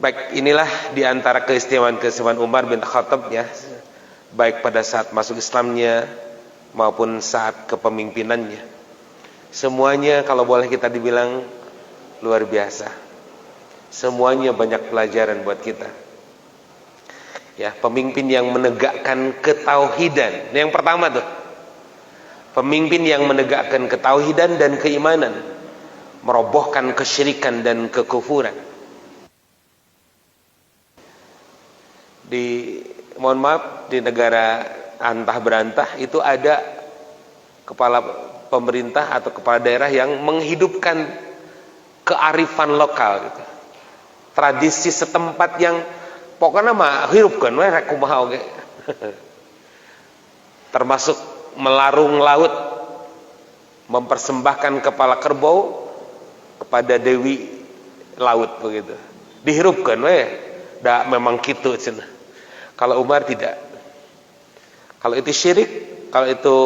Baik, inilah diantara keistimewaan Umar bin Khattab ya, baik pada saat masuk Islamnya maupun saat kepemimpinannya. Semuanya kalau boleh kita dibilang luar biasa. Semuanya banyak pelajaran buat kita. Ya, pemimpin yang menegakkan ketauhidan. Ini yang pertama tuh. Pemimpin yang menegakkan ketauhidan dan keimanan, merobohkan kesyirikan dan kekufuran. Mohon maaf, di negara antah berantah itu ada kepala pemerintah atau kepala daerah yang menghidupkan kearifan lokal gitu. Tradisi setempat yang pokoknya mah hirupkeun we rek kumaha oge. Termasuk melarung laut, mempersembahkan kepala kerbau kepada dewi laut begitu. Dihirupkeun we, da memang kitu cenah. Kalau Umar tidak. Kalau itu syirik, kalau itu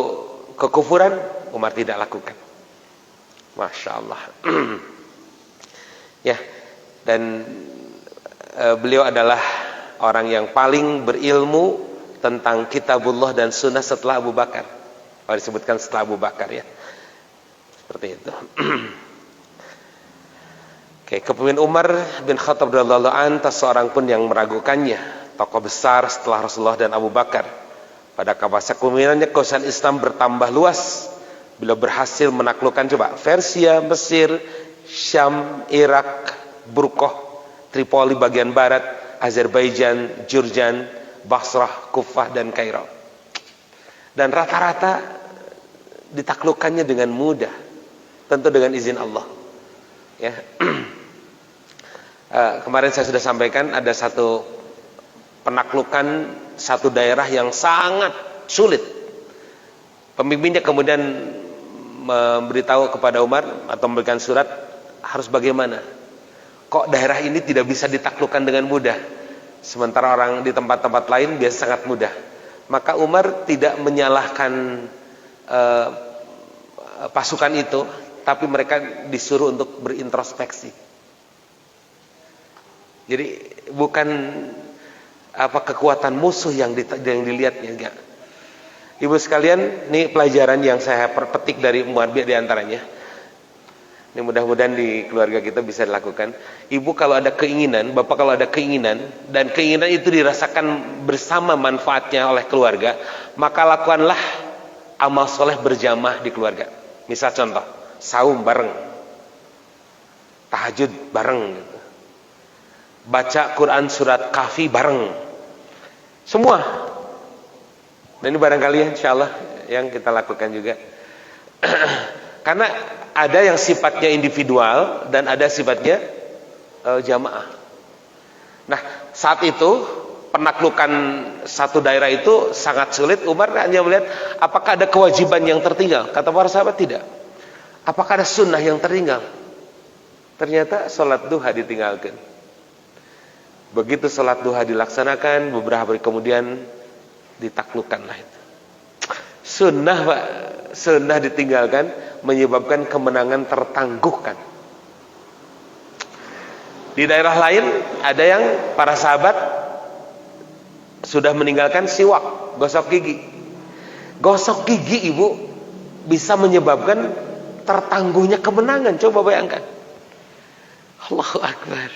kekufuran, Umar tidak lakukan. Masya Allah. Ya, dan beliau adalah orang yang paling berilmu tentang kitabullah dan sunnah setelah Abu Bakar. Kalau disebutkan setelah Abu Bakar ya. Seperti itu. Oke, kepemimpinan Umar bin Khattab radhiyallahu anhu, tak seorang pun yang meragukannya. Tokoh besar setelah Rasulullah dan Abu Bakar. Pada kapasitas kepemimpinannya kekuasaan Islam bertambah luas. Beliau berhasil menaklukkan coba Persia, Mesir, Syam, Irak, Burqoh, Tripoli bagian barat, Azerbaijan, Jurjan, Basrah, Kufah dan Kairo. Dan rata-rata ditaklukkannya dengan mudah, tentu dengan izin Allah. Ya. Kemarin saya sudah sampaikan ada satu penaklukan satu daerah yang sangat sulit. Pemimpinnya kemudian memberitahu kepada Umar atau memberikan surat, harus bagaimana? Kok daerah ini tidak bisa ditaklukkan dengan mudah, sementara orang di tempat-tempat lain biasa sangat mudah. Maka Umar tidak menyalahkan pasukan itu, tapi mereka disuruh untuk berintrospeksi. Jadi bukan kekuatan musuh yang dilihatnya, enggak. Ibu sekalian, ini pelajaran yang saya petik dari Umar di antaranya. Ini mudah-mudahan di keluarga kita bisa dilakukan. Ibu kalau ada keinginan, bapak kalau ada keinginan, dan keinginan itu dirasakan bersama manfaatnya oleh keluarga, maka lakukanlah amal soleh berjamaah di keluarga. Misal contoh, saum bareng, tahajud bareng, gitu. Baca Quran surat Kahfi bareng, semua. Dan ini barangkali insya Allah yang kita lakukan juga. Karena ada yang sifatnya individual dan ada sifatnya jamaah. Nah, saat itu penaklukan satu daerah itu sangat sulit. Umar hanya melihat apakah ada kewajiban yang tertinggal. Kata para sahabat tidak. Apakah ada sunnah yang tertinggal? Ternyata sholat duha ditinggalkan. Begitu sholat duha dilaksanakan, beberapa hari kemudian ditaklukkanlah itu. Sunnah Pak, sunnah ditinggalkan menyebabkan kemenangan tertangguhkan. Di daerah lain ada yang para sahabat sudah meninggalkan siwak, gosok gigi. Gosok gigi ibu bisa menyebabkan tertangguhnya kemenangan. Coba bayangkan. Allahu Akbar.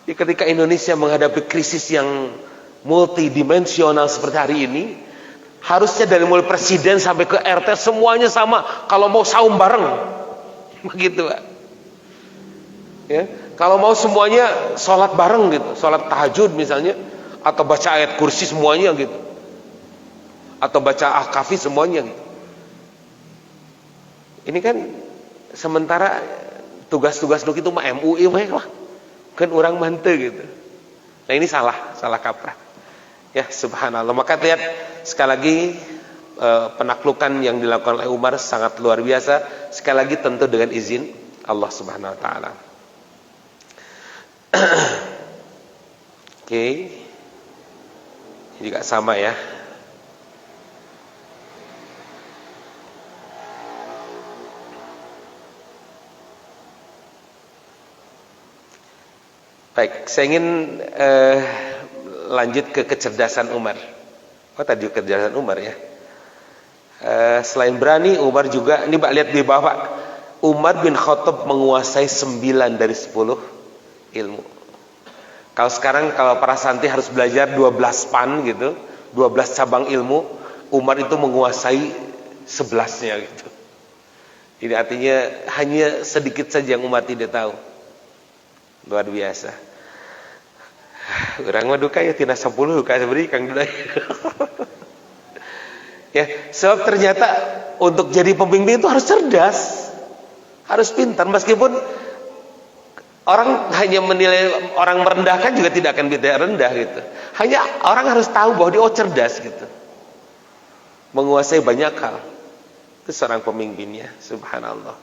Ketika Indonesia menghadapi krisis yang multidimensional seperti hari ini, harusnya dari mulai presiden sampai ke RT semuanya sama. Kalau mau saum bareng, begitu Pak. Ya, kalau mau semuanya sholat bareng gitu, sholat tahajud misalnya, atau baca ayat kursi semuanya gitu, atau baca al-kahfi semuanya gitu. Ini kan sementara tugas-tugas lu itu mah MUI lah, kan orang mante gitu. Nah ini salah kaprah. Ya subhanallah. Maka lihat sekali lagi penaklukan yang dilakukan oleh Umar sangat luar biasa. Sekali lagi tentu dengan izin Allah Subhanahu Wa Taala. Oke, juga sama ya. Baik, saya ingin lanjut ke kecerdasan Umar. Oh, tadi kecerdasan Umar ya. Selain berani, Umar juga, ini Pak lihat di bawah Pak. Umar bin Khattab menguasai 9 dari 10 ilmu. Kalau sekarang kalau para santri harus belajar 12 pan gitu, 12 cabang ilmu, Umar itu menguasai 11-nya gitu. Ini artinya hanya sedikit saja yang Umar tidak tahu. Luar biasa. Orang mah duka ya tina 10 duka sebenarnya Kang Dudai. Ya, sebab ternyata untuk jadi pembimbing itu harus cerdas. Harus pintar, meskipun orang hanya menilai orang merendahkan juga tidak akan tidak rendah gitu. Hanya orang harus tahu bahwa dia cerdas gitu. Menguasai banyak hal. Itu seorang pemimpinnya, subhanallah.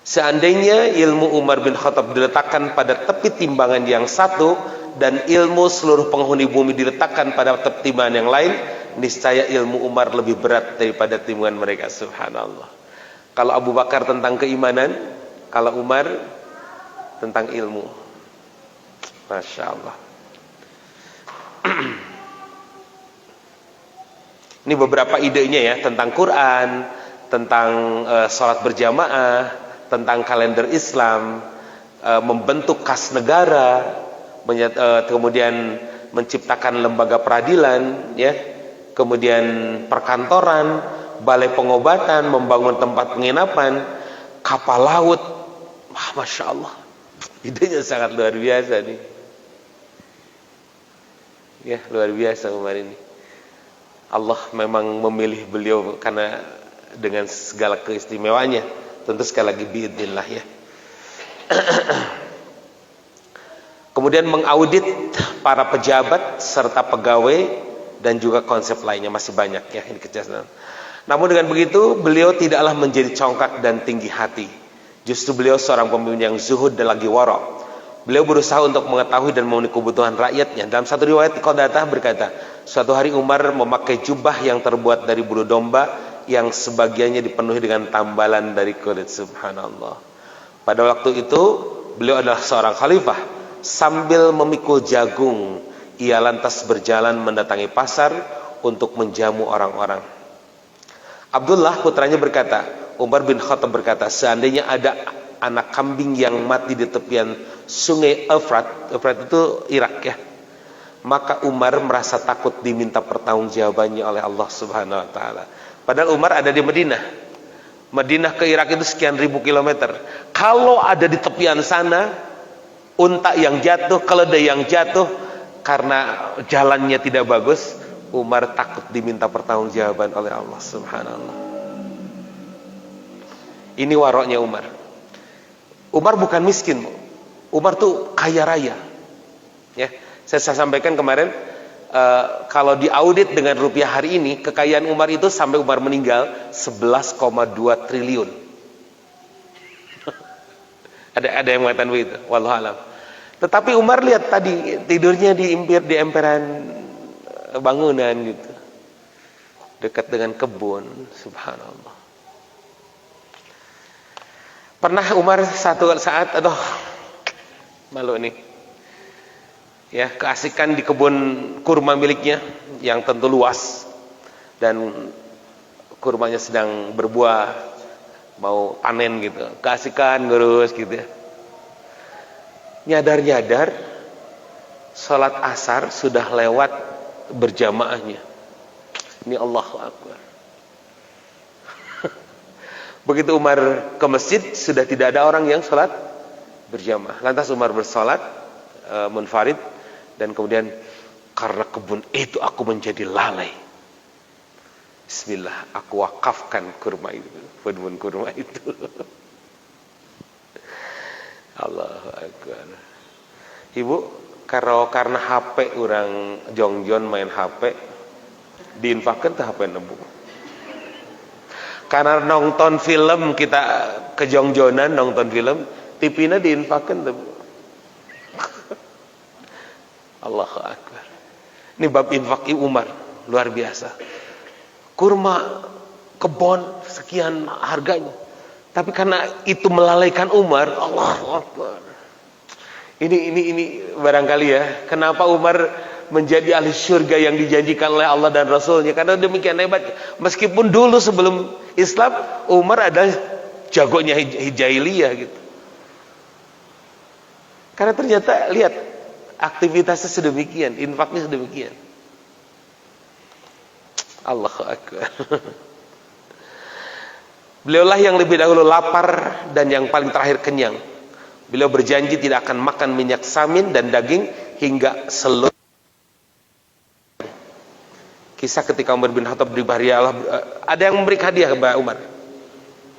Seandainya ilmu Umar bin Khattab diletakkan pada tepi timbangan yang satu dan ilmu seluruh penghuni bumi diletakkan pada tepi timbangan yang lain, niscaya ilmu Umar lebih berat daripada timbangan mereka, subhanallah. Kalau Abu Bakar tentang keimanan, kalau Umar tentang ilmu. Masya Allah. Ini beberapa idenya ya tentang Quran, tentang sholat berjamaah, tentang kalender Islam, membentuk kas negara, kemudian menciptakan lembaga peradilan, ya, kemudian perkantoran, balai pengobatan, membangun tempat penginapan, kapal laut. Masya Allah, idenya sangat luar biasa nih. Ya, luar biasa Umar ini. Allah memang memilih beliau karena dengan segala keistimewaannya. Tentu sekali lagi biidznillah ya. Kemudian mengaudit para pejabat serta pegawai dan juga konsep lainnya, masih banyak ya ini kecerdasan. Namun dengan begitu beliau tidaklah menjadi congkak dan tinggi hati. Justru beliau seorang pemimpin yang zuhud dan lagi wara'. Beliau berusaha untuk mengetahui dan memenuhi kebutuhan rakyatnya. Dalam satu riwayat Qadatah berkata, suatu hari Umar memakai jubah yang terbuat dari bulu domba yang sebagiannya dipenuhi dengan tambalan dari kulit, subhanallah. Pada waktu itu beliau adalah seorang khalifah. Sambil memikul jagung, ia lantas berjalan mendatangi pasar untuk menjamu orang-orang. Abdullah putranya berkata, Umar bin Khattab berkata, seandainya ada anak kambing yang mati di tepian sungai Efrat itu Irak ya, maka Umar merasa takut diminta pertanggungjawabannya oleh Allah Subhanahu wa taala. Padahal Umar ada di Madinah. Madinah ke Irak itu sekian ribu kilometer. Kalau ada di tepian sana unta yang jatuh, keledai yang jatuh karena jalannya tidak bagus, Umar takut diminta pertanggungjawaban oleh Allah Subhanallah. Ini waroknya Umar. Umar bukan miskin, Umar tuh kaya raya. Ya, saya sampaikan kemarin, kalau diaudit dengan rupiah hari ini, kekayaan Umar itu sampai Umar meninggal 11,2 triliun. ada yang mengatakan begitu, wallahu alam. Tetapi Umar lihat tadi tidurnya di emperan bangunan gitu, dekat dengan kebun, subhanallah. Pernah Umar satu saat, aduh malu nih, ya, keasikan di kebun kurma miliknya yang tentu luas dan kurmanya sedang berbuah, mau panen gitu, keasikan ngurus gitu ya. Nyadar sholat asar sudah lewat berjamaahnya. Ini Allahu Akbar. Begitu Umar ke masjid, sudah tidak ada orang yang sholat berjamaah. Lantas Umar bersolat munfarid, dan kemudian karena kebun itu aku menjadi lalai. Bismillah, aku wakafkan kurma itu, kebun kurma itu. Allahu Akbar. Ibu, karena HP orang jongjon main HP, diinfakkan ke HP nebu. Karena nonton film kita kejongjonan nonton film, TV-nya diinfakkan tuh. Allahu Akbar. Ini bab infak Umar luar biasa. Kurma kebon sekian harganya, tapi karena itu melalaikan Umar, Allahu Akbar. Ini barangkali ya, kenapa Umar menjadi ahli surga yang dijanjikan oleh Allah dan Rasulnya, karena demikian hebat. Meskipun dulu sebelum Islam Umar adalah jagonya hijayiliyah gitu. Karena ternyata lihat aktivitasnya sedemikian, infaknya sedemikian. Allahu Akbar. Beliaulah yang lebih dahulu lapar dan yang paling terakhir kenyang. Beliau berjanji tidak akan makan minyak samin dan daging hingga seluruh. Kisah ketika Umar bin Khattab di Bahri Allah, ada yang memberi hadiah kepada Umar.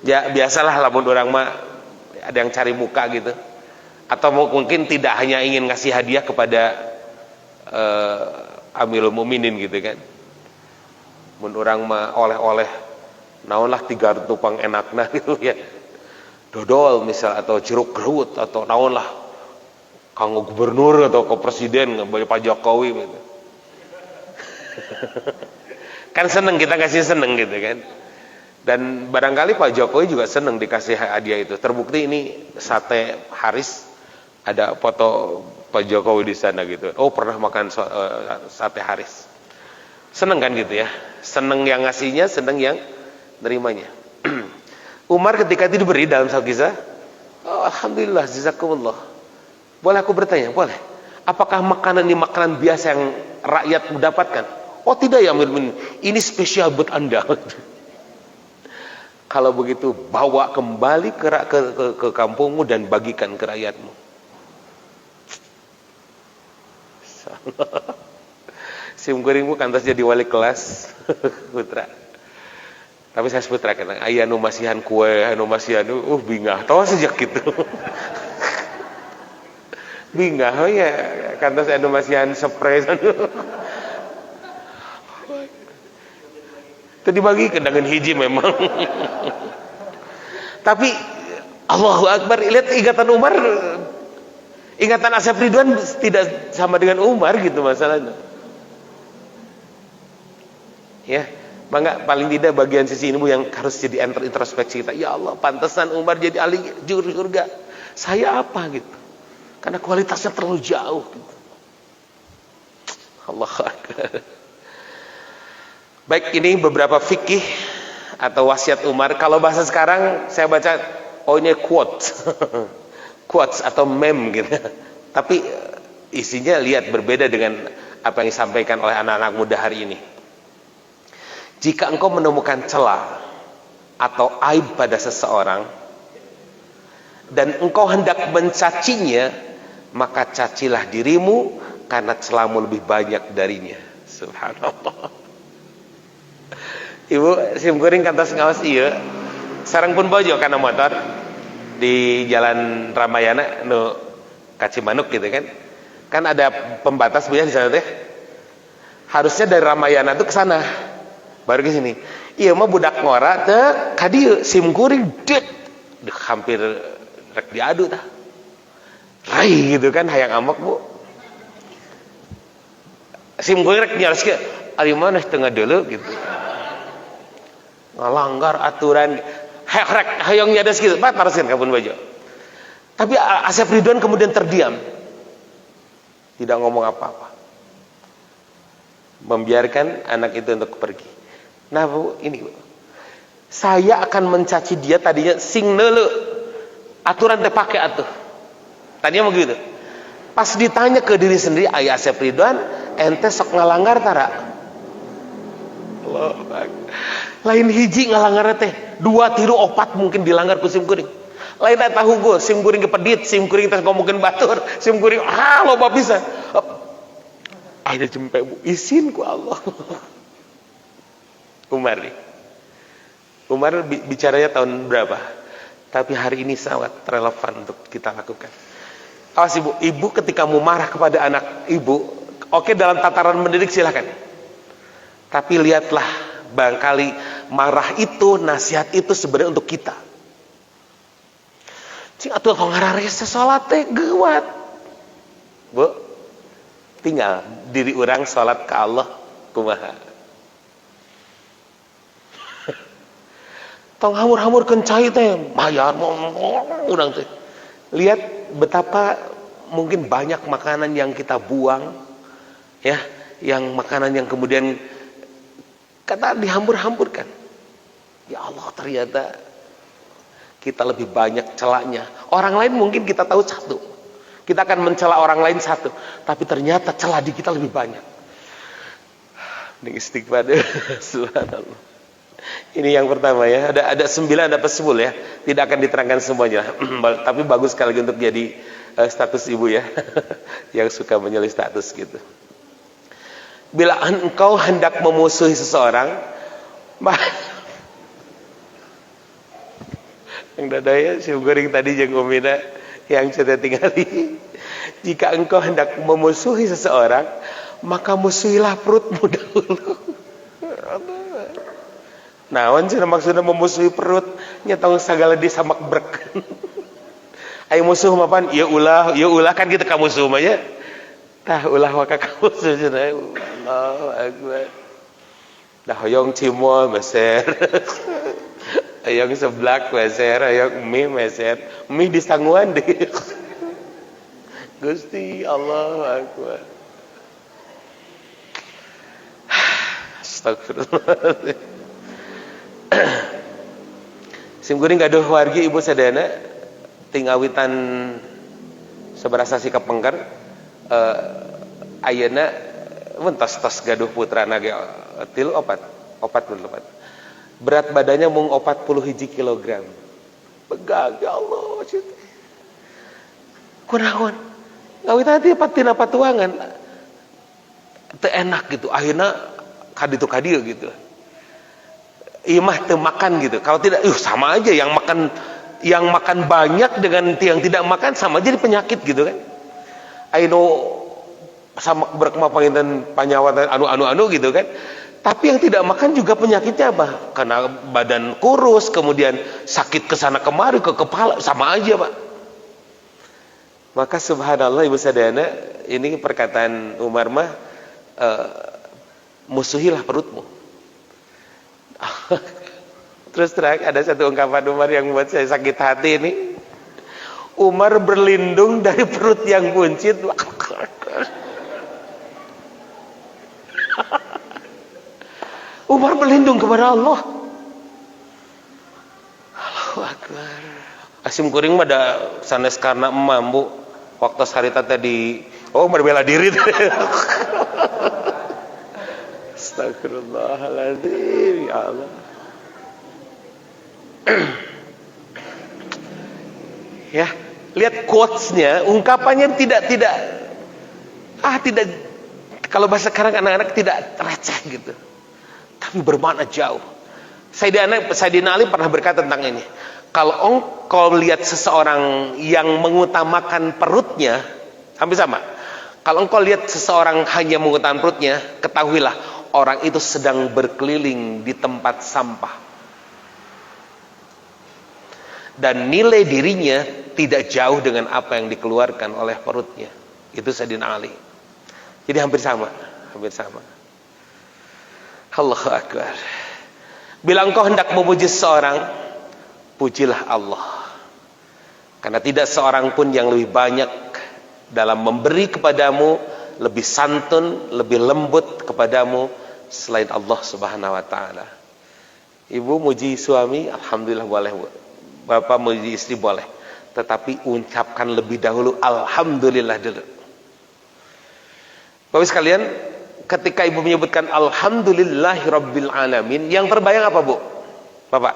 Ya biasalah lamun orang mah ada yang cari muka gitu. Atau mungkin tidak hanya ingin ngasih hadiah kepada Amirul Mukminin gitu kan. Mun orang mah oleh-oleh naonlah 3 tupang enakna gitu ya. Dodol misal atau jeruk gerut atau naon lah kanggo gubernur atau ke presiden nggak Pak Jokowi gitu. Kan seneng, kita kasih seneng gitu kan. Dan barangkali Pak Jokowi juga seneng dikasih hadiah itu. Terbukti ini sate Haris, ada foto Pak Jokowi di sana gitu. Oh pernah makan sate Haris. Seneng kan gitu ya. Seneng yang ngasihnya, seneng yang nerimanya. Umar ketika itu diberi dalam satu kisah, oh, alhamdulillah, jazakumullah. Boleh aku bertanya? Boleh. Apakah makanan ini makanan biasa yang rakyat mendapatkan? Oh tidak ya Amir, ini spesial buat Anda. Kalau begitu bawa kembali ke kampungmu dan bagikan ke rakyatmu. Simkuringmu kantos jadi wali kelas putra. Tapi saya sebut terakhir, ayah nu masihan kue, anu masihan, bingah, tahu sejak gitu. Bingah, oh ya, kantos anu masihan spray, itu dibagi dengan hiji memang. Tapi Allahu Akbar, lihat ingatan Umar, ingatan Asy Ridwan tidak sama dengan Umar gitu masalahnya. Ya. Maka paling tidak bagian sisi ini yang harus jadi introspeksi kita. Ya Allah, pantesan Umar jadi ahli surga. Saya apa gitu? Karena kualitasnya terlalu jauh gitu. Allah Akbar. Baik, ini beberapa fikih atau wasiat Umar. Kalau bahasa sekarang saya baca, oh ini quotes. Quotes atau meme gitu. Tapi isinya lihat berbeda dengan apa yang disampaikan oleh anak-anak muda hari ini. Jika engkau menemukan celah atau aib pada seseorang dan engkau hendak mencacinya, maka cacilah dirimu karena celahmu lebih banyak darinya. Subhanallah. Ibu simkuring kantos ngawas iya. Sareng pun bojo kana motor di Jalan Ramayana nu Kacimanuk gitu kan. Kan ada pembatas biasa di sana teh. Harusnya dari Ramayana tuh ke sana. Baru ke sini. Iya mah budak ngora teh ka dieu simkuring det hampir rek diadu tah. Rai gitu kan hayang amak Bu. Simkuring rek nyareskeun ari maneh teu ngadeuleu gitu. Ngalanggar aturan rek hayang nyadas gitu. Bat tareskeun ka pun bajo. Tapi Asy Ridwan kemudian terdiam. Tidak ngomong apa-apa. Membiarkan anak itu untuk pergi. Nah Bu, ini Bu. Saya akan mencaci dia tadinya sing neuleu. Aturan teh pake atuh. Tadinya begitu. Pas ditanya ke diri sendiri, aya Asy Ridwan, ente sok ngalanggar tara? Allahu Akbar. Lain hiji ngalanggar teh, 2, 3, 4 mungkin dilanggar ku simkuring. Lain eta hungkul, simkuring kepedit, simkuring teh ngomongkeun batur, simkuring loba pisan. Ayeuna jempe Bu, izin ku Allah. Umar nih. Umar bicaranya tahun berapa? Tapi hari ini sangat relevan untuk kita lakukan. Awas ibu, ibu ketika mau marah kepada anak ibu, oke dalam tataran mendidik silahkan. Tapi lihatlah, barangkali marah itu, nasihat itu sebenarnya untuk kita. Cing atuh kok ngararese salat teh geuwat. Bu, tinggal diri orang salat ke Allah kumaha. Tong hamur-hamur kencai teh, bayar urang teh. Lihat betapa mungkin banyak makanan yang kita buang, ya, yang makanan yang kemudian kata dihambur-hamburkan. Ya Allah, ternyata kita lebih banyak celaknya. Orang lain mungkin kita tahu satu, kita akan mencela orang lain satu, tapi ternyata celah di kita lebih banyak. Ini istighfar. Subhanallah. Ini yang pertama ya. Ada 9 ada 10 ya. Tidak akan diterangkan semuanya. Tapi bagus sekali untuk jadi status ibu ya. Yang suka menyelih status gitu. Bila engkau hendak memusuhi seseorang, yang dadaya si goreng tadi jeung umina yang saya tinggali. Jika engkau hendak memusuhi seseorang, maka musuhilah perutmu dahulu. Naon cenah maksudna memusuhi perut? Nya tong sagala disamak brek. Aya musuh mapan? Ya ulah kan kita ka musuh mah ya. Tah ulah wa ka musuh cenah. Allahu akbar. Dah hoyong cimol meser. Hoyong seblak meser, hoyong mie meser. Mie disangguan deh. Gusti Allahu akbar. Astagfirullah. Simkuring gaduh wargi ibu sadana tingawitan seberasa sikap pengker ayeuna mentos-tos gaduh putrana ge 3 4 berat badannya mung 41 kilogram. Begag ya Allah cinta. Kunaon ngawitan teh patina patuangan teu enak gitu akhirna kaditu kadieu gitu. Imah teu makan gitu. Kalau tidak, sama aja yang makan banyak dengan yang tidak makan sama jadi penyakit gitu kan. Aino sama berkema panginten panyawatan anu gitu kan. Tapi yang tidak makan juga penyakitnya apa? Karena badan kurus, kemudian sakit kesana kemari ke kepala, sama aja Pak. Maka subhanallah ibu sadayana, ini perkataan Umar mah musuhilah perutmu. Terus terang ada satu ungkapan Umar yang membuat saya sakit hati ini. Umar berlindung dari perut yang buncit. Umar berlindung kepada Allah. Allahu akbar. Asim kuring mah da sanes karena mambu waktu sarita tadi berbela diri. Astagfirullahaladzim, ya Allah. Ya, lihat quotes-nya, ungkapannya tidak kalau bahasa sekarang anak-anak tidak receh gitu. Tapi bermakna jauh. Sayyidina Ali pernah berkata tentang ini. Kalau engkau melihat seseorang yang mengutamakan perutnya, hampir sama. Kalau engkau lihat seseorang hanya mengutamakan perutnya, ketahuilah orang itu sedang berkeliling di tempat sampah. Dan nilai dirinya tidak jauh dengan apa yang dikeluarkan oleh perutnya. Itu Sayyidina Ali. Jadi hampir sama. Allahu akbar. Bila engkau hendak memuji seseorang, pujilah Allah. Karena tidak seorang pun yang lebih banyak dalam memberi kepadamu, lebih santun, lebih lembut kepadamu selain Allah Subhanahu wa taala. Ibu muji suami, alhamdulillah boleh, Bu. Bapak muji istri boleh. Tetapi ucapkan lebih dahulu alhamdulillah dulu. Bapak sekalian, ketika ibu menyebutkan alhamdulillahirabbil alamin, yang terbayang apa, Bu? Bapak,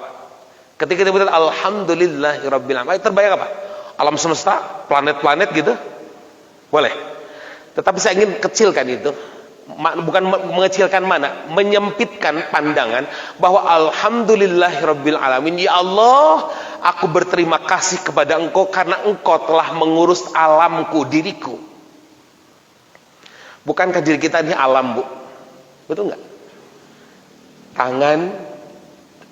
ketika disebutkan alhamdulillahirabbil alamin, terbayang apa? Alam semesta, planet-planet gitu? Boleh. Tetapi saya ingin kecilkan itu, bukan mengecilkan mana, menyempitkan pandangan bahwa alhamdulillahirabbil alamin, ya Allah, aku berterima kasih kepada Engkau karena Engkau telah mengurus alamku, diriku. Bukankah diri kita ini alam, Bu? Betul nggak? Tangan,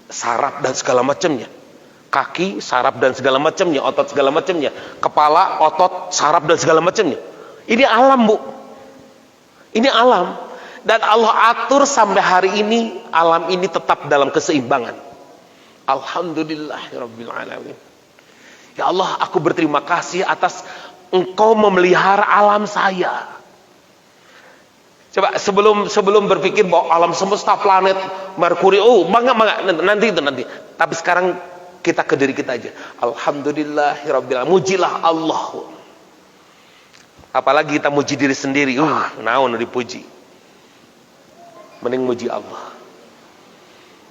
saraf dan segala macamnya. Kaki, saraf dan segala macamnya, otot segala macamnya. Kepala, otot, saraf dan segala macamnya. Ini alam, Bu. Ini alam. Dan Allah atur sampai hari ini alam ini tetap dalam keseimbangan. Alhamdulillahirabbil alamin. Ya Allah, aku berterima kasih atas Engkau memelihara alam saya. Coba sebelum berpikir bahwa alam semesta, planet, Merkuri, nanti. Tapi sekarang kita ke diri kita aja. Alhamdulillahirabbil alamin. Mujilah Allah. Apalagi kita muji diri sendiri. Naon dipuji. Mending muji Allah.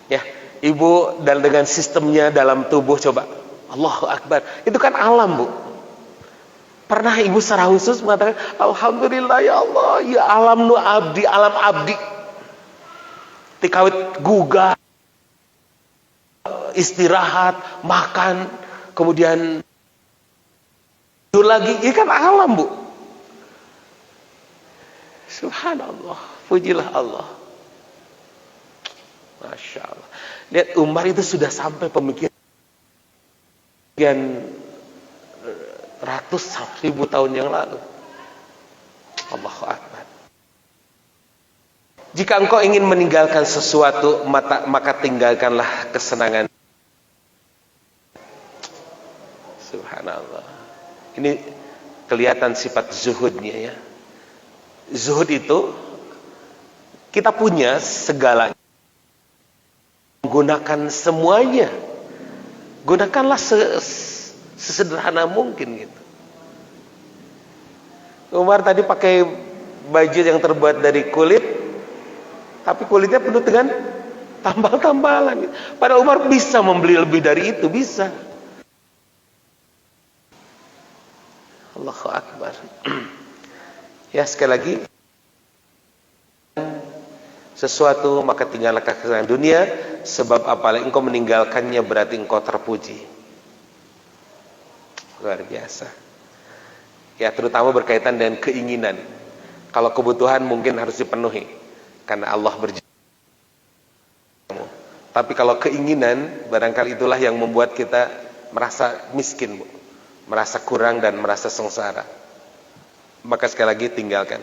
Ya, ibu dan dengan sistemnya dalam tubuh, coba. Allahu Akbar. Itu kan alam, Bu. Pernah ibu secara khusus mengatakan, alhamdulillah ya Allah, ya alam nu abdi, alam abdi. Tikawit gugah, istirahat, makan, kemudian tidur lagi. Ini kan alam, Bu. Subhanallah, pujilah Allah. Masya Allah. Lihat, Umar itu sudah sampai pemikiran ratus ribu tahun yang lalu. Allahu Akbar. Jika engkau ingin meninggalkan sesuatu, maka tinggalkanlah kesenangan. Subhanallah. Ini kelihatan sifat zuhudnya, ya. Zuhud itu kita punya segalanya, menggunakan semuanya. Gunakanlah sesederhana mungkin gitu. Umar tadi pakai baju yang terbuat dari kulit, tapi kulitnya penuh dengan tambal-tambalan. Padahal Umar bisa membeli lebih dari itu, bisa. Allahu Akbar. Ya, sekali lagi, sesuatu maka tinggallah kesenangan dunia, sebab apalagi engkau meninggalkannya berarti engkau terpuji. Luar biasa. Ya, terutama berkaitan dengan keinginan. Kalau kebutuhan mungkin harus dipenuhi karena Allah berjanji. Tapi kalau keinginan, barangkali itulah yang membuat kita merasa miskin, Bu. Merasa kurang dan merasa sengsara. Maka sekali lagi tinggalkan.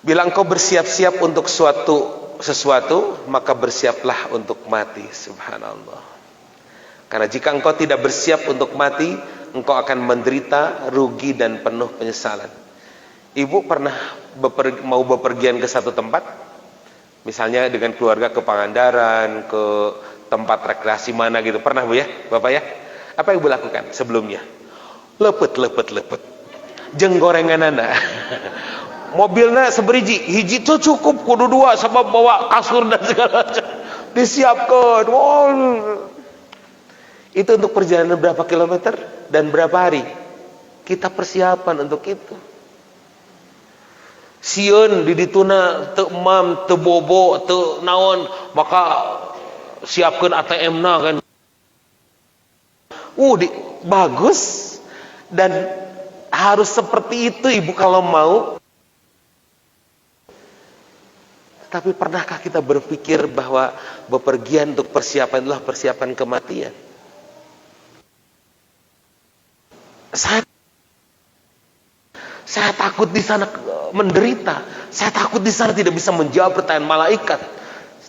Bila engkau bersiap-siap untuk sesuatu, maka bersiaplah untuk mati. Subhanallah. Karena jika engkau tidak bersiap untuk mati, engkau akan menderita, rugi dan penuh penyesalan. Ibu pernah mau bepergian ke satu tempat, misalnya dengan keluarga ke Pangandaran, ke tempat rekreasi mana gitu, pernah Bu ya, Bapak ya? Apa yang Ibu lakukan sebelumnya? Lepet. Jeung gorenganana. Mobilnya seberiji, hiji itu cukup, kudu dua, sebab bawa kasur dan segala macam. Disiapkan. Itu untuk perjalanan berapa kilometer dan berapa hari? Kita persiapan untuk itu. Sieun di dituna teu emam, teu bobo, teu naon, maka siapkeun ATM-na kan. Bagus, dan harus seperti itu Ibu kalau mau. Tapi pernahkah kita berpikir bahwa bepergian untuk persiapan adalah persiapan kematian? Saya takut di sana menderita. Saya takut di sana tidak bisa menjawab pertanyaan malaikat.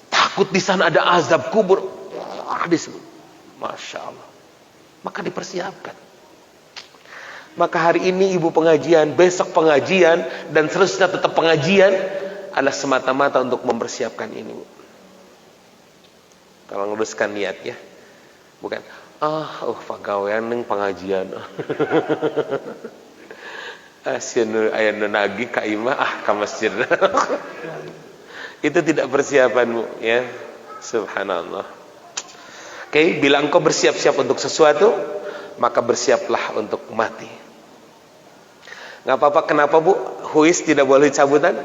Takut di sana ada azab kubur. Masya Allah. Maka dipersiapkan. Maka hari ini Ibu pengajian, besok pengajian, dan seterusnya tetap pengajian adalah semata-mata untuk mempersiapkan ini, Bu. Kalau nguruskan niat ya. Bukan pagawean neng pengajian. Asieun aya nu nagih ka imah ka masjid. Itu tidak persiapan, Bu, ya. Subhanallah. Oke, bila engkau bersiap-siap untuk sesuatu, maka bersiaplah untuk mati. Nggak apa-apa, kenapa Bu? Huis tidak boleh cabutan?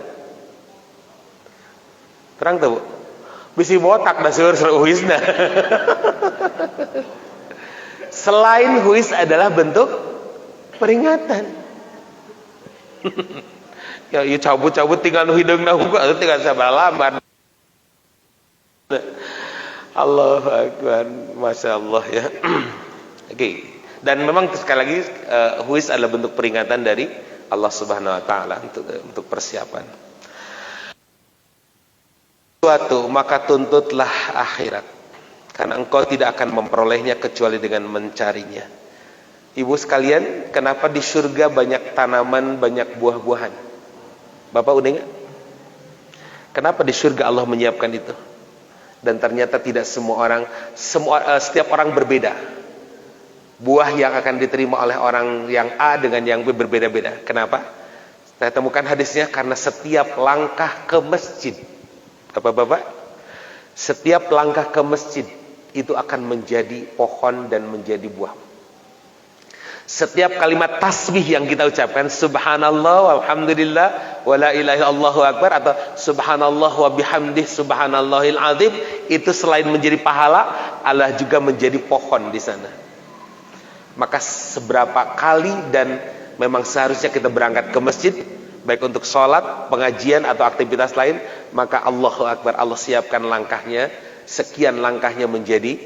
Terang tuh Bu? Bisi botak dah seueur huisna. Selain huis adalah bentuk peringatan. Ya, cabut-cabut tinggal nu hideungna hukum atau tinggal sabaraha. Allahu Akbar, Masya Allah ya. Oke. Dan memang sekali lagi huis adalah bentuk peringatan dari Allah Subhanahu Wa Taala untuk persiapan. Suatu maka tuntutlah akhirat, karena engkau tidak akan memperolehnya kecuali dengan mencarinya. Ibu sekalian, kenapa di surga banyak tanaman, banyak buah-buahan? Bapak udah ingat? Kenapa di surga Allah menyiapkan itu? Dan ternyata tidak semua orang, setiap orang berbeda. Buah yang akan diterima oleh orang yang A dengan yang B berbeda-beda. Kenapa? Saya temukan hadisnya, karena setiap langkah ke masjid, Bapak-bapak, setiap langkah ke masjid itu akan menjadi pohon dan menjadi buah. Setiap kalimat tasbih yang kita ucapkan, subhanallah walhamdulillah wala ilaha illallah akbar, atau subhanallah wa bihamdih subhanallahil azim, itu selain menjadi pahala, Allah juga menjadi pohon di sana. Maka seberapa kali dan memang seharusnya kita berangkat ke masjid, baik untuk sholat, pengajian atau aktivitas lain, maka Allahu akbar, Allah siapkan langkahnya, sekian langkahnya menjadi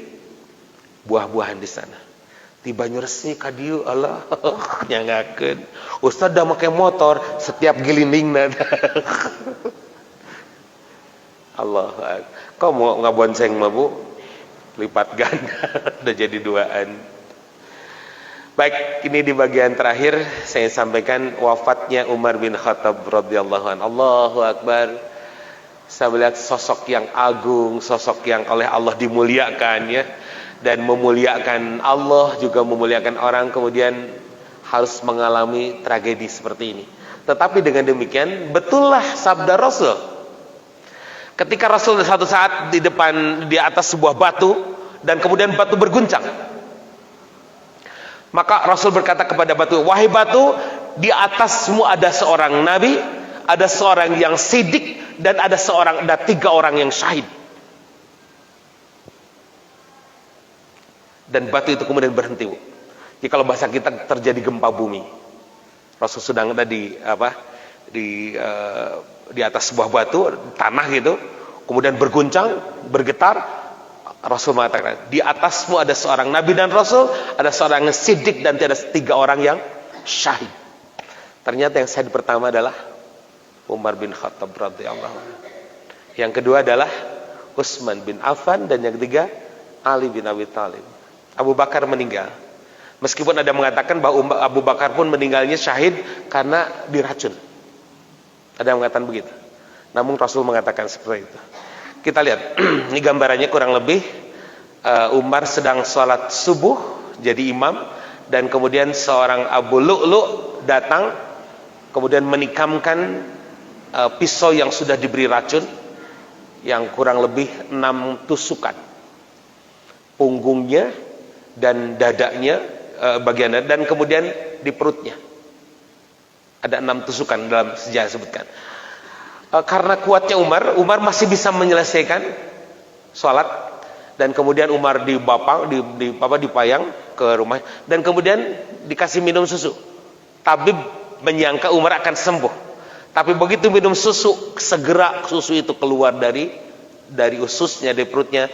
buah-buahan di sana. Tiba nyersi kadiu Allah nyangakeun. Ustaz dah make motor setiap gelinding Allah. Kau mau ngabonceng mah Bu? Lipat ganda udah jadi duaan. Baik, ini di bagian terakhir saya sampaikan wafatnya Umar bin Khattab radhiyallahu anhu. Allahu akbar. Saya melihat sosok yang agung, sosok yang oleh Allah dimuliakan ya. Dan memuliakan Allah juga memuliakan orang, kemudian harus mengalami tragedi seperti ini. Tetapi dengan demikian betullah sabda Rasul. Ketika Rasul satu saat di atas sebuah batu dan kemudian batu berguncang, maka Rasul berkata kepada batu, wahai batu, di atasmu ada seorang nabi, ada seorang yang sidik, dan ada 3 orang yang syahid. Dan batu itu kemudian berhenti, Bu. Jadi kalau bahasa kita terjadi gempa bumi. Rasul sedang ada di atas sebuah batu, tanah gitu, kemudian berguncang, bergetar. Rasul mengatakan, di atasmu ada seorang nabi dan rasul, ada seorang yang sidik, dan ada 3 orang yang syahid. Ternyata yang syahid pertama adalah Umar bin Khattab radhiyallahu anhu. Yang kedua adalah Utsman bin Affan, dan yang ketiga Ali bin Abi Thalib. Abu Bakar meninggal. Meskipun ada mengatakan bahwa Abu Bakar pun meninggalnya syahid karena diracun. Ada yang mengatakan begitu. Namun Rasul mengatakan seperti itu. Kita lihat, ini gambarannya kurang lebih. Umar sedang sholat subuh jadi imam, dan kemudian seorang Abu Lu'lu' datang, kemudian menikamkan pisau yang sudah diberi racun, yang kurang lebih 6 tusukan. Punggungnya dan dadanya, bagian dada, dan kemudian di perutnya ada 6 tusukan dalam sejarah disebutkan. Karena kuatnya Umar masih bisa menyelesaikan sholat, dan kemudian Umar dipayang ke rumah, dan kemudian dikasih minum susu. Tabib menyangka Umar akan sembuh, tapi begitu minum susu, segera susu itu keluar dari ususnya, dari perutnya.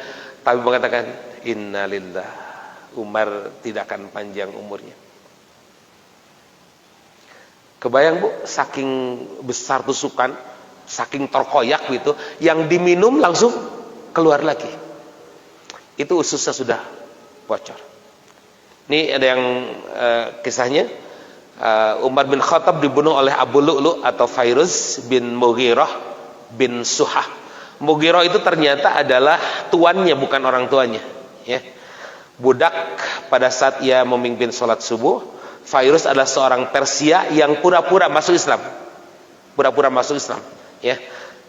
Tabib mengatakan, innalillah, Umar tidak akan panjang umurnya. Kebayang Bu, saking besar tusukan, saking terkoyak gitu, yang diminum langsung keluar lagi. Itu ususnya sudah bocor. Ini ada yang kisahnya, Umar bin Khattab dibunuh oleh Abu Lu'lu' atau Fairuz bin Mughirah bin Suhah. Mughirah itu ternyata adalah tuannya, bukan orang tuanya ya. Budak pada saat ia memimpin sholat subuh. Fairuz adalah seorang Persia yang pura-pura masuk Islam. Pura-pura masuk Islam ya.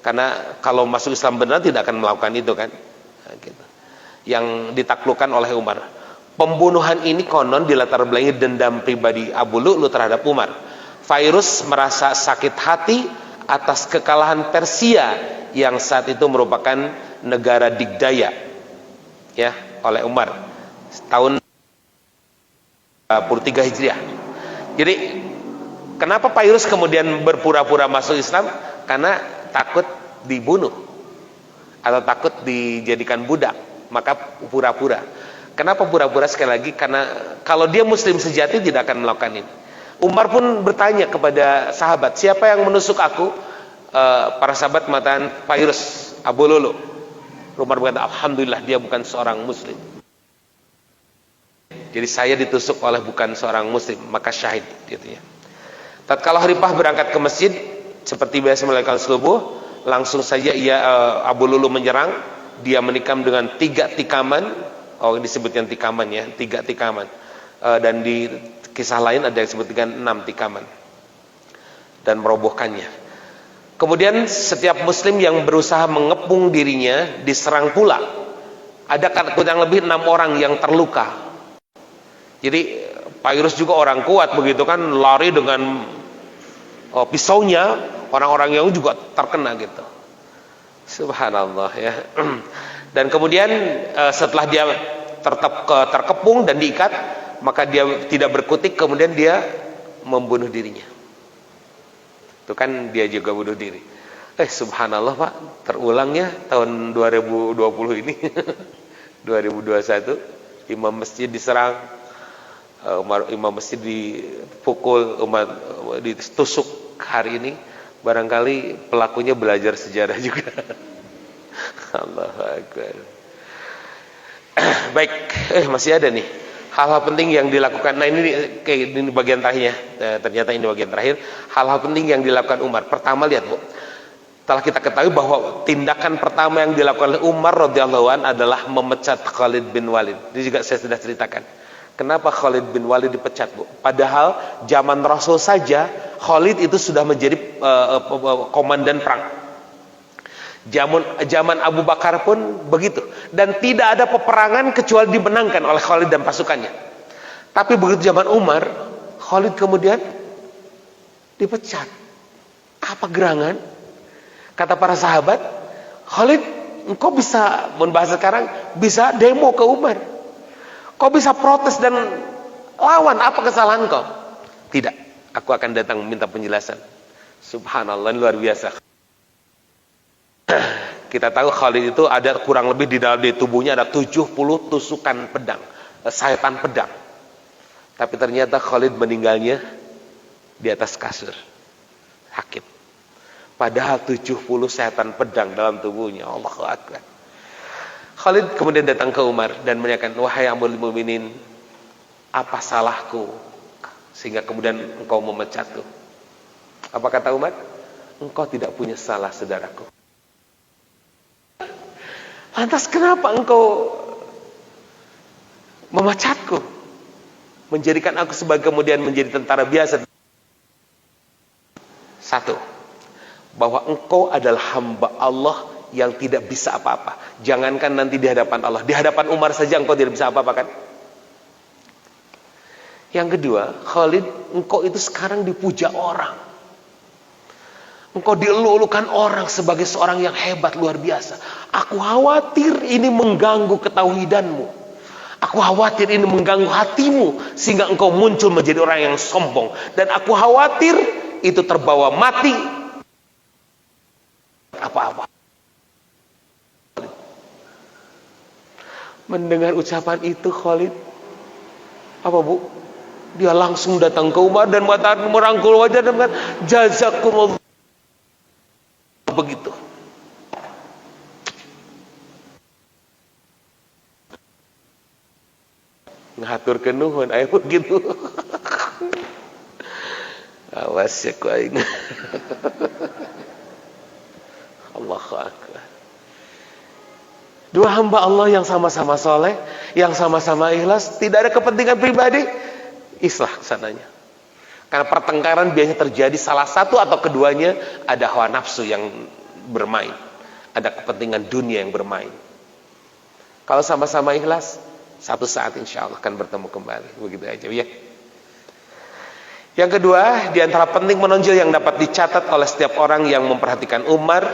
Karena kalau masuk Islam benar tidak akan melakukan itu kan. Nah, gitu. Yang ditaklukkan oleh Umar. Pembunuhan ini konon dilatar belakangi dendam pribadi Abu Lu'lu terhadap Umar. Fairuz merasa sakit hati atas kekalahan Persia yang saat itu merupakan negara digdaya ya oleh Umar tahun 43 Hijriah. Jadi kenapa Fairuz kemudian berpura-pura masuk Islam? Karena takut dibunuh atau takut dijadikan budak, maka pura-pura. Kenapa pura-pura? Sekali lagi, karena kalau dia muslim sejati tidak akan melakukan ini. Umar pun bertanya kepada sahabat, siapa yang menusuk aku? Para sahabat mengatakan Fairuz, Abu Lu'lu'. Umar berkata, alhamdulillah dia bukan seorang muslim. Jadi saya ditusuk oleh bukan seorang muslim, maka syahid gitu ya. Tatkala Khalifah berangkat ke masjid seperti biasa melakukan subuh, langsung saja Abu Lulu menyerang. Dia menikam dengan 3 tikaman. Oh, disebutkan tikaman ya, 3 tikaman. Dan di kisah lain ada yang disebut dengan 6 tikaman. Dan merobohkannya. Kemudian setiap muslim yang berusaha mengepung dirinya diserang pula. Ada kurang lebih 6 orang yang terluka. Jadi Pairus juga orang kuat begitu kan, lari dengan pisaunya, orang-orang yang juga terkena gitu. Subhanallah ya. Dan kemudian setelah dia terkepung dan diikat, maka dia tidak berkutik, kemudian dia membunuh dirinya. Itu kan dia juga bunuh diri. Subhanallah Pak, terulangnya tahun 2020 ini. 2021 imam masjid diserang, imam masjid dipukul, umat ditusuk. Hari ini barangkali pelakunya belajar sejarah juga. Allahu Akbar. Baik, masih ada nih hal-hal penting yang dilakukan. Nah ini bagian terakhirnya. Ternyata ini bagian terakhir. Hal-hal penting yang dilakukan Umar. Pertama, lihat Bu, setelah kita ketahui bahwa tindakan pertama yang dilakukan oleh Umar radhiyallahu an adalah memecat Khalid bin Walid. Ini juga saya sudah ceritakan. Kenapa Khalid bin Walid dipecat Bu? Padahal zaman Rasul saja Khalid itu sudah menjadi komandan perang. Zaman Abu Bakar pun begitu. Dan tidak ada peperangan kecuali dimenangkan oleh Khalid dan pasukannya. Tapi begitu zaman Umar, Khalid kemudian dipecat. Apa gerangan? Kata para sahabat, Khalid, engkau bisa, membahas sekarang, bisa demo ke Umar. Kau bisa protes dan lawan, apa kesalahan kau? Tidak, aku akan datang minta penjelasan. Subhanallah, luar biasa. Kita tahu Khalid itu ada kurang lebih di dalam tubuhnya ada 70 tusukan pedang, sayatan pedang. Tapi ternyata Khalid meninggalnya di atas kasur, sakit. Padahal 70 sayatan pedang dalam tubuhnya. Allahu Akbar. Khalid kemudian datang ke Umar dan menanyakan, wahai Amirul Mukminin, apa salahku sehingga kemudian engkau memecatku? Apa kata Umar? Engkau tidak punya salah, saudaraku. Lantas kenapa engkau memecatku? Menjadikan aku sebagai kemudian menjadi tentara biasa. Satu, bahwa engkau adalah hamba Allah yang tidak bisa apa-apa. Jangankan nanti di hadapan Allah, di hadapan Umar saja engkau tidak bisa apa-apa kan? Yang kedua, Khalid, engkau itu sekarang dipuja orang. Engkau dielu-elukan orang sebagai seorang yang hebat, luar biasa. Aku khawatir ini mengganggu ketauhidanmu. Aku khawatir ini mengganggu hatimu sehingga engkau muncul menjadi orang yang sombong. Dan aku khawatir itu terbawa mati. Apa-apa. Mendengar ucapan itu Khalid, apa Bu? Dia langsung datang ke Umar dan merangkul wajah dan mengatakan, jazakumullah. Begitu. Ngatur kenuhun aya begitu. Awas ya ku aing. Allahu Akbar. Dua hamba Allah yang sama-sama soleh, yang sama-sama ikhlas, tidak ada kepentingan pribadi, islah kesananya. Karena pertengkaran biasanya terjadi salah satu atau keduanya ada hawa nafsu yang bermain, ada kepentingan dunia yang bermain. Kalau sama-sama ikhlas, satu saat insya Allah akan bertemu kembali. Begitu aja ya. Yang kedua, di antara penting menonjol yang dapat dicatat oleh setiap orang yang memperhatikan Umar,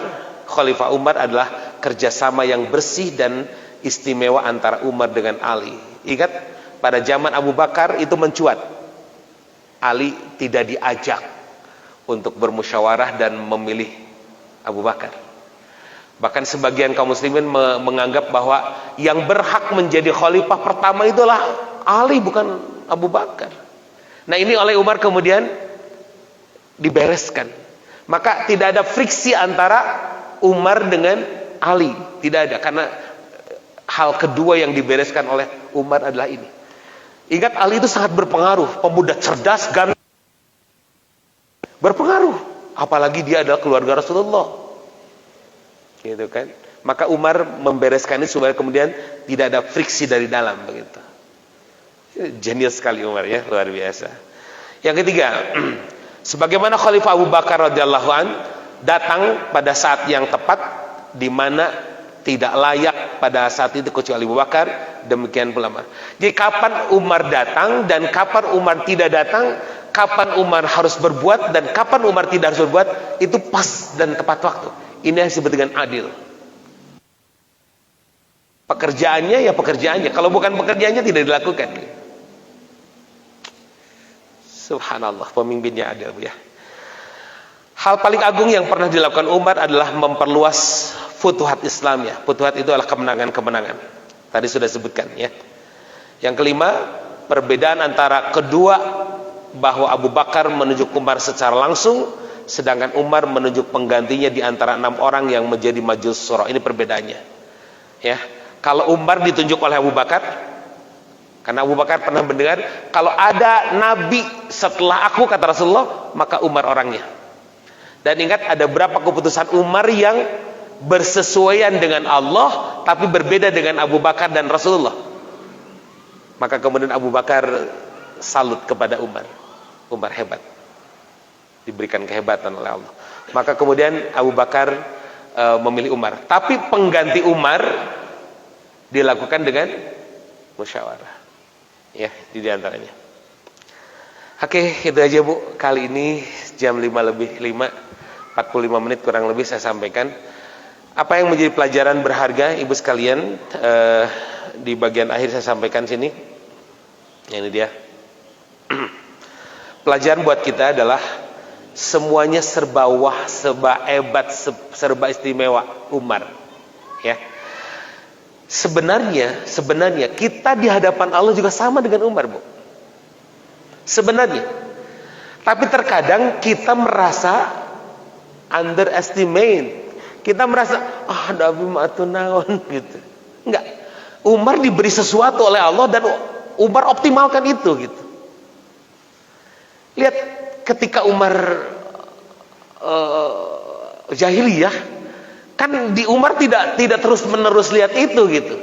Khalifah Umar, adalah kerjasama yang bersih dan istimewa antara Umar dengan Ali. Ingat, pada zaman Abu Bakar itu mencuat. Ali tidak diajak untuk bermusyawarah dan memilih Abu Bakar. Bahkan sebagian kaum muslimin menganggap bahwa yang berhak menjadi khalifah pertama itulah Ali, bukan Abu Bakar. Nah ini oleh Umar kemudian dibereskan. Maka tidak ada friksi antara Umar dengan Ali. Tidak ada, karena hal kedua yang dibereskan oleh Umar adalah ini. Ingat, Ali itu sangat berpengaruh, pemuda cerdas, ganteng, berpengaruh, apalagi dia adalah keluarga Rasulullah, gitu kan. Maka Umar membereskan ini supaya kemudian tidak ada friksi dari dalam, begitu. Jenius sekali Umar, ya, luar biasa. Yang ketiga, sebagaimana Khalifah Abu Bakar radhiyallahu an datang pada saat yang tepat, di mana tidak layak pada saat itu kecuali Abu Bakar, demikian pula Umar. Jadi kapan Umar datang dan kapan Umar tidak datang, kapan Umar harus berbuat dan kapan Umar tidak harus berbuat, itu pas dan tepat waktu. Ini yang disebut dengan adil. Pekerjaannya ya pekerjaannya, kalau bukan pekerjaannya tidak dilakukan. Subhanallah, pemimpinnya adil, ya. Hal paling agung yang pernah dilakukan Umar adalah memperluas futuhat Islam, ya. Futuhat itu adalah kemenangan-kemenangan. Tadi sudah sebutkan, ya. Yang kelima, perbedaan antara kedua, bahwa Abu Bakar menunjuk Umar secara langsung, sedangkan Umar menunjuk penggantinya di antara 6 orang yang menjadi Majlis Syura. Ini perbedaannya, ya. Kalau Umar ditunjuk oleh Abu Bakar, karena Abu Bakar pernah mendengar, kalau ada nabi setelah aku, kata Rasulullah, maka Umar orangnya. Dan ingat, ada berapa keputusan Umar yang bersesuaian dengan Allah tapi berbeda dengan Abu Bakar dan Rasulullah. Maka kemudian Abu Bakar salut kepada Umar. Umar hebat, diberikan kehebatan oleh Allah. Maka kemudian Abu Bakar memilih Umar. Tapi pengganti Umar dilakukan dengan musyawarah, ya, di antaranya. Oke, itu aja Bu. Kali ini jam 5:45 kurang lebih saya sampaikan apa yang menjadi pelajaran berharga Ibu sekalian. Di bagian akhir saya sampaikan sini. Ini dia. Pelajaran buat kita adalah semuanya serba wah, serba hebat, serba istimewa Umar, ya. Sebenarnya kita di hadapan Allah juga sama dengan Umar, Bu. Sebenarnya. Tapi terkadang kita merasa underestimate. Kita merasa, Nabi ma'atunawan, gitu. Enggak. Umar diberi sesuatu oleh Allah dan Umar optimalkan itu, gitu. Lihat ketika Umar jahiliyah, kan di Umar tidak terus menerus lihat itu, gitu.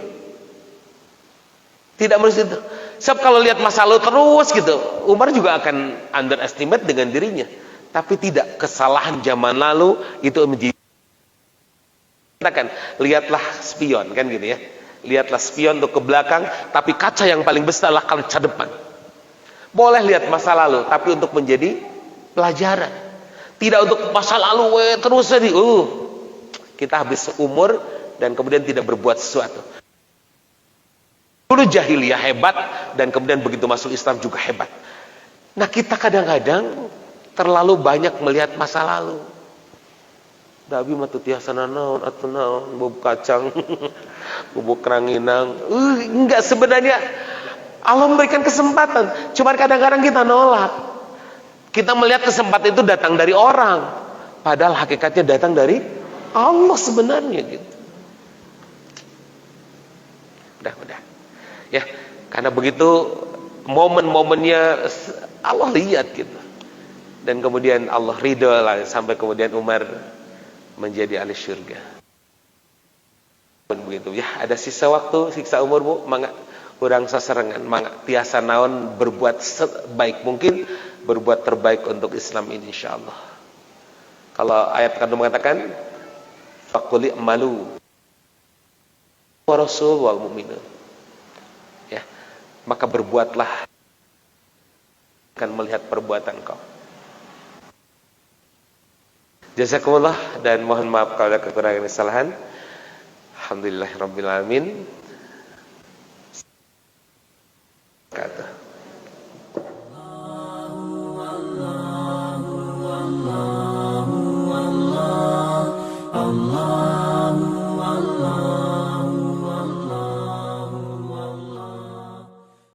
Tidak menerus itu. Sebab kalau lihat masa lalu terus, gitu, Umar juga akan underestimate dengan dirinya. Tapi tidak, kesalahan zaman lalu itu menjadi, lihatlah spion, kan gitu, ya. Lihatlah spion untuk ke belakang, tapi kaca yang paling besar adalah kaca depan. Boleh lihat masa lalu, tapi untuk menjadi pelajaran. Tidak untuk masa lalu terus jadi kita habis umur dan kemudian tidak berbuat sesuatu. Dulu jahiliyah hebat dan kemudian begitu masuk Islam juga hebat. Nah, kita kadang-kadang terlalu banyak melihat masa lalu. Dabi matu tiasa naon atuh naon bubuk kacang, bubuk ranginang. Enggak, sebenarnya Allah memberikan kesempatan. Cuma kadang-kadang kita nolak. Kita melihat kesempatan itu datang dari orang, padahal hakikatnya datang dari Allah sebenarnya, gitu. Udah. Ya, karena begitu momen-momennya Allah lihat, gitu. Dan kemudian Allah ridho lah, sampai kemudian Umar menjadi ahli syurga. Begitu, ya. Ada sisa waktu, sisa umur, Bu, mangga urang sasarengan, mangga tiasa naon berbuat sebaik mungkin, berbuat terbaik untuk Islam ini, insyaallah. Kalau ayat kandung mengatakan faqul i'malu wa rasul wal mu'minun, ya, maka berbuatlah, akan melihat perbuatan kau. Jazakumullah, dan mohon maaf kalau ada kekurangan kesalahan. Alhamdulillahirabbil alamin. Kata